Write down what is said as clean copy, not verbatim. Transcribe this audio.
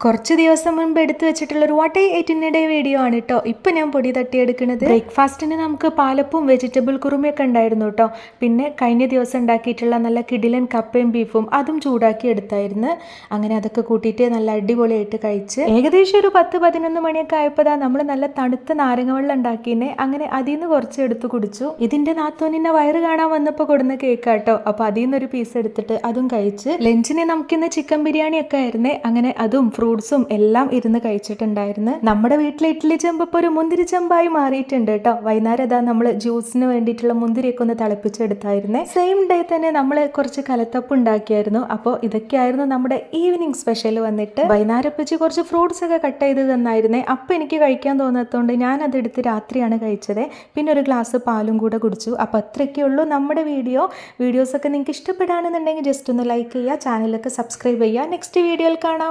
കുറച്ച് ദിവസം മുൻപ് എടുത്തു വെച്ചിട്ടുള്ളൊരു വാട്ട് ഐ എറ്റിൻ്റെ വീഡിയോ ആണ് കേട്ടോ. ഇപ്പം ഞാൻ പൊടി തട്ടിയെടുക്കുന്നത്. ബ്രേക്ക്ഫാസ്റ്റിന് നമുക്ക് പാലപ്പവും വെജിറ്റബിൾ കുറുമയൊക്കെ ഉണ്ടായിരുന്നു കേട്ടോ. പിന്നെ കഴിഞ്ഞ ദിവസം ഉണ്ടാക്കിയിട്ടുള്ള നല്ല കിടിലൻ കപ്പയും ബീഫും അതും ചൂടാക്കി എടുത്തായിരുന്നു. അങ്ങനെ അതൊക്കെ കൂട്ടിയിട്ട് നല്ല അടിപൊളിയായിട്ട് കഴിച്ച് ഏകദേശം ഒരു 10-11 മണിയൊക്കെ ആയപ്പോൾ നമ്മൾ നല്ല തണുത്ത നാരങ്ങ വെള്ളം ഉണ്ടാക്കിയെന്നെ. അങ്ങനെ അതിൽ നിന്ന് കുറച്ച് എടുത്ത് കുടിച്ചു. ഇതിൻ്റെ നാത്തോനിന്നെ വയറ് കാണാൻ വന്നപ്പോൾ കൊടുന്ന കേക്കാട്ടോ. അപ്പോൾ അതിൽ നിന്നൊരു പീസ് എടുത്തിട്ട് അതും കഴിച്ച് ലഞ്ചിന് നമുക്കിന്ന് ചിക്കൻ ബിരിയാണി ഒക്കെ ആയിരുന്നേ. അങ്ങനെ അതും ഫ്രൂട്ട്സും എല്ലാം ഇരുന്ന് കഴിച്ചിട്ടുണ്ടായിരുന്നു. നമ്മുടെ വീട്ടിലെ ഇഡ്ഡലി ചെമ്പ് ഇപ്പോൾ ഒരു മുന്തിരി ചെമ്പായി മാറിയിട്ടുണ്ട് കേട്ടോ. വൈകുന്നേരം ഇതാ നമ്മൾ ജ്യൂസിന് വേണ്ടിയിട്ടുള്ള മുന്തിരിയൊക്കെ ഒന്ന് തിളപ്പിച്ചെടുത്തായിരുന്നേ. സെയിം ഡേ തന്നെ നമ്മൾ കുറച്ച് കലത്തപ്പ് ഉണ്ടാക്കിയായിരുന്നു. അപ്പോൾ ഇതൊക്കെയായിരുന്നു നമ്മുടെ ഈവനിങ് സ്പെഷ്യൽ. വന്നിട്ട് വൈകുന്നേരം വെച്ച് കുറച്ച് ഫ്രൂട്ട്സ് ഒക്കെ കട്ട് ചെയ്ത് തന്നായിരുന്നേ. അപ്പം എനിക്ക് കഴിക്കാൻ തോന്നാത്തതുകൊണ്ട് ഞാൻ അതെടുത്ത് രാത്രിയാണ് കഴിച്ചത്. പിന്നെ ഒരു ഗ്ലാസ് പാലും കൂടെ കുടിച്ചു. അപ്പോൾ അത്രയൊക്കെ ഉള്ളൂ നമ്മുടെ വീഡിയോസൊക്കെ നിങ്ങൾക്ക് ഇഷ്ടപ്പെടുകയാണെന്നുണ്ടെങ്കിൽ ജസ്റ്റ് ഒന്ന് ലൈക്ക് ചെയ്യുക, ചാനലൊക്കെ സബ്സ്ക്രൈബ് ചെയ്യുക. നെക്സ്റ്റ് വീഡിയോയിൽ കാണാം.